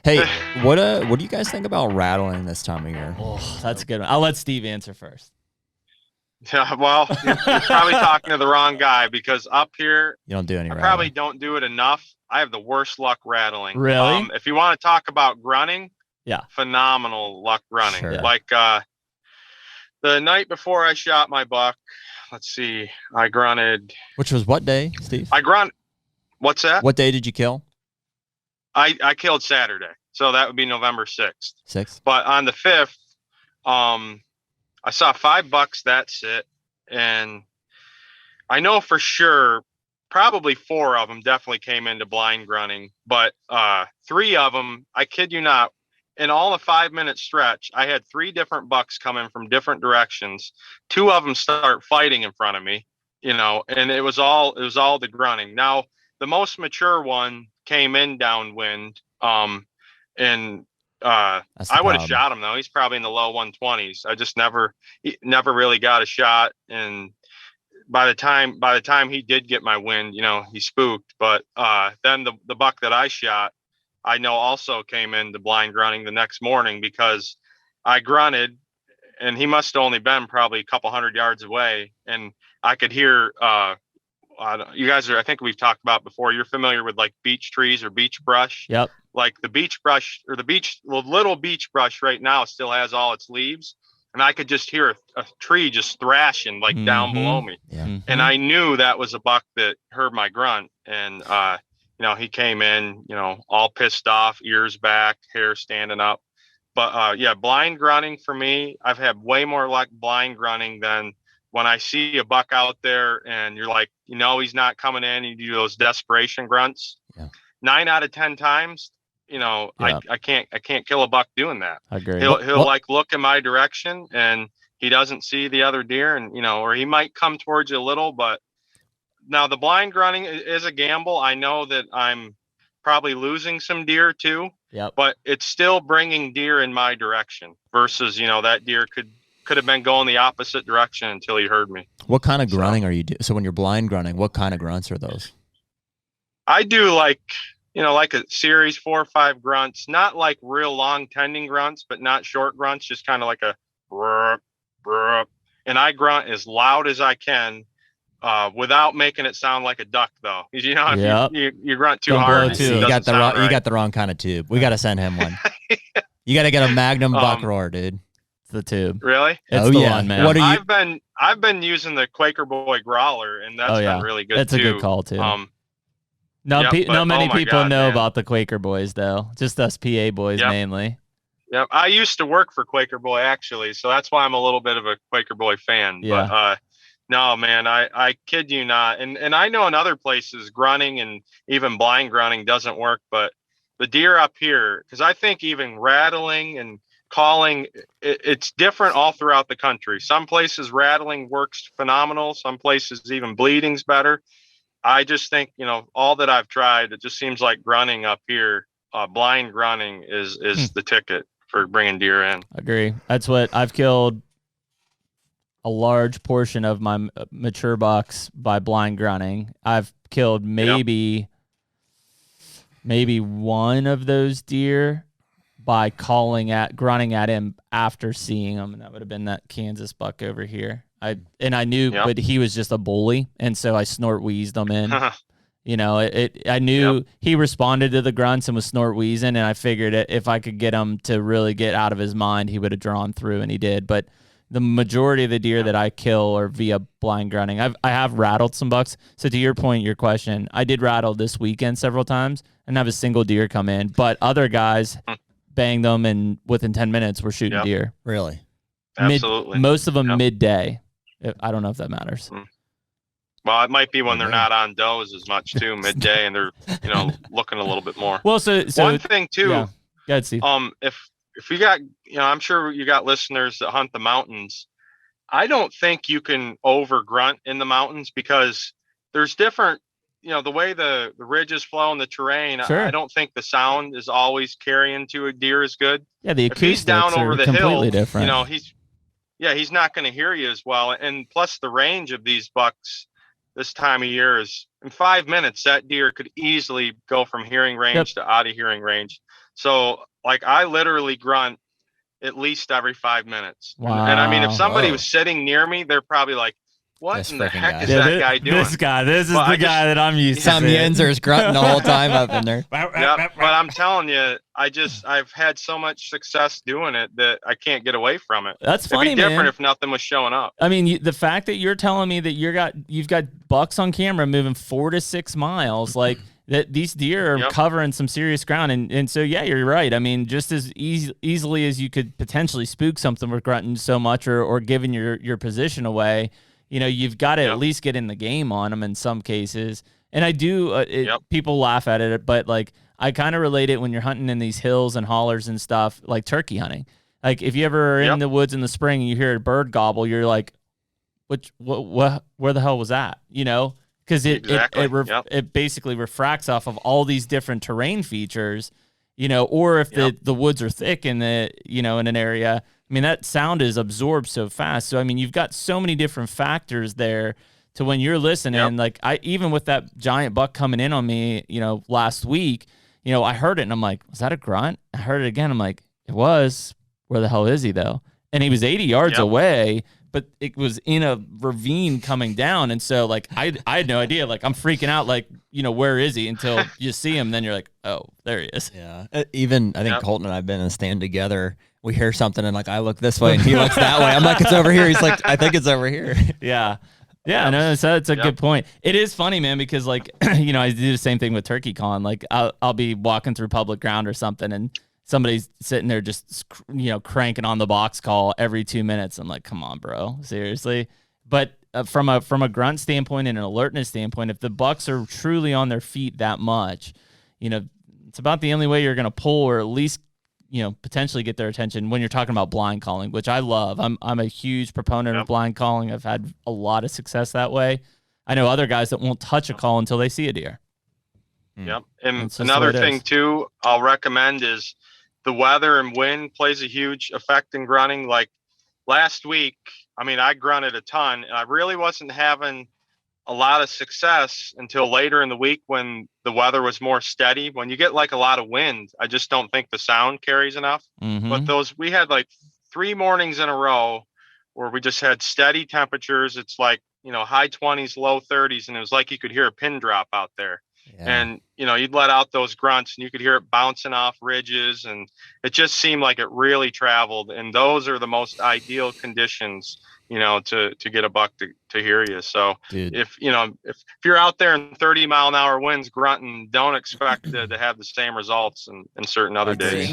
Hey, what do you guys think about rattling this time of year? Oh, that's a good one. I'll let Steve answer first. Yeah, well, you're probably talking to the wrong guy because up here, You don't do any I rattling. probably don't do it enough. I have the worst luck rattling. Really? If you want to talk about grunting, Yeah. phenomenal luck running. Sure. Like the night before I shot my buck, let's see, I grunted. Which was what day, Steve? What's that? What day did you kill? I killed Saturday, so that would be November 6th. 6th. But on the 5th, I saw 5 bucks that sit, and I know for sure probably 4 of them definitely came into blind grunting, but 3 of them, I kid you not, in all a 5-minute stretch, I had 3 different bucks coming from different directions. 2 of them start fighting in front of me, and it was all the grunting. Now, the most mature one came in downwind, and I would have shot him though. He's probably in the low 120s. I just never really got a shot. And by the time he did get my wind, he spooked. But then the buck that I shot, I know also came into blind grunting the next morning because I grunted, and he must have only been probably a couple hundred yards away, and I could hear. You guys I think we've talked about before. You're familiar with like beech trees or beech brush. Yep. Like the beech brush or the little beech brush right now still has all its leaves. And I could just hear a tree just thrashing like down below me. Yeah. Mm-hmm. And I knew that was a buck that heard my grunt. And, he came in, all pissed off, ears back, hair standing up. But blind grunting for me, I've had way more luck blind grunting than when I see a buck out there and you're like, he's not coming in, you do those desperation grunts. Yeah. 9 out of 10 times, I can't kill a buck doing that. I agree. He'll like look in my direction and he doesn't see the other deer, and or he might come towards you a little. But now the blind grunting is a gamble. I know that I'm probably losing some deer too. Yep. But it's still bringing deer in my direction versus that deer could have been going the opposite direction until he heard me. What kind of grunting are you doing? So when you're blind grunting, what kind of grunts are those? I do like a series 4 or 5 grunts, not like real long tending grunts, but not short grunts, just kind of like a brr, brr. And I grunt as loud as I can without making it sound like a duck though. If you grunt too hard, you got the wrong kind of tube. We got to send him one. You got to get a Magnum buck roar, dude. The tube. Really? It's the one, man. What are you? I've been using the Quaker Boy growler, and that's been really good. That's a good call too. Not many people know about the Quaker Boys though. Just us PA boys mainly. Yep. I used to work for Quaker Boy actually, so that's why I'm a little bit of a Quaker Boy fan. Yeah. But no, man, I kid you not. And I know in other places grunting and even blind grunting doesn't work, but the deer up here, because I think even rattling and calling, it's different all throughout the country. Some places rattling works phenomenal. Some places even bleeding's better. I just think, all that I've tried, it just seems like grunting up here, blind grunting is the ticket for bringing deer in. Agree. That's what I've killed a large portion of my mature bucks by blind grunting. I've killed maybe one of those deer by grunting at him after seeing him, and that would have been that Kansas buck over here. I knew, but he was just a bully, and so I snort wheezed him in. I knew he responded to the grunts and was snort wheezing, and I figured if I could get him to really get out of his mind, he would have drawn through, and he did. But the majority of the deer that I kill are via blind grunting. I have rattled some bucks. So to your point, your question, I did rattle this weekend several times and have a single deer come in, but other guys banged them, and within 10 minutes we're shooting deer. Really? Absolutely. Most of them midday. I don't know if that matters. Well, it might be when they're not on does as much too, midday, and they're looking a little bit more. Well, so one thing too. Yeah. Go ahead, Steve. If you got, I'm sure you got listeners that hunt the mountains. I don't think you can over grunt in the mountains because there's different, the way the ridges flow and the terrain. Sure. I don't think the sound is always carrying to a deer as good. Yeah, the acoustics if he's down over the completely hill, different. He's not going to hear you as well. And plus the range of these bucks this time of year is in 5 minutes, that deer could easily go from hearing range to out of hearing range. So like I literally grunt at least every 5 minutes. Wow. And I mean, if somebody Whoa. was sitting near me, they're probably like, what This in the freaking heck guy. is that guy doing? This is Well, the guy that I'm used to. Some Yinzer's grunting the whole time up in there. Yeah, but I'm telling you, I've had so much success doing it that I can't get away from it. That's funny, It'd be different man. if nothing was showing up. I mean, the fact that you're telling me that you've got bucks on camera moving 4 to 6 miles, like that these deer are covering some serious ground. And so, yeah, you're right. I mean, just as easily as you could potentially spook something with grunting so much or giving your position away, you know, you've got to at least get in the game on them in some cases. And I do, people laugh at it, but like I kind of relate it when you're hunting in these hills and hollers and stuff, like turkey hunting. Like if you ever are in the woods in the spring and you hear a bird gobble, you're like, where the hell was that? You know, because it basically refracts off of all these different terrain features, you know, or if the woods are thick in in an area. I mean, that sound is absorbed so fast. So, I mean, you've got so many different factors there to when you're listening. Like, even with that giant buck coming in on me, you know, last week, you know, I heard it and I'm like, was that a grunt? I heard it again. I'm like, it was. Where the hell is he, though? And he was 80 yards away, but it was in a ravine coming down. And so, like, I had no idea. Like, I'm freaking out, like, you know, where is he until you see him. Then you're like, oh, there he is. Yeah. Even, I think Colton and I have been in a stand together. We hear something and like I look this way and he looks that way. I'm like, it's over here. He's like, I think it's over here. Yeah. No, so it's a good point. It is funny, man, because like, you know, I do the same thing with turkey calling. Like I'll be walking through public ground or something and somebody's sitting there just, you know, cranking on the box call every 2 minutes. I'm like, come on, bro, seriously. But from a grunt standpoint and an alertness standpoint, if the bucks are truly on their feet that much, you know, it's about the only way you're going to pull or at least, you know, potentially get their attention when you're talking about blind calling, which I love. I'm a huge proponent of blind calling. I've had a lot of success that way. I know other guys that won't touch a call until they see a deer. Yep. And another thing too, I'll recommend is the weather and wind plays a huge effect in grunting. Like last week, I mean, I grunted a ton and I really wasn't having a lot of success until later in the week when the weather was more steady. When you get like a lot of wind, I just don't think the sound carries enough. But we had like 3 mornings in a row where we just had steady temperatures. It's like, you know, high 20s, low 30s. And it was like you could hear a pin drop out there. And, you know, you'd let out those grunts and you could hear it bouncing off ridges. And it just seemed like it really traveled. And those are the most ideal conditions, you know, to get a buck to hear you. So if you're out there in 30-mile-an-hour winds grunting, don't expect to have the same results in certain other days.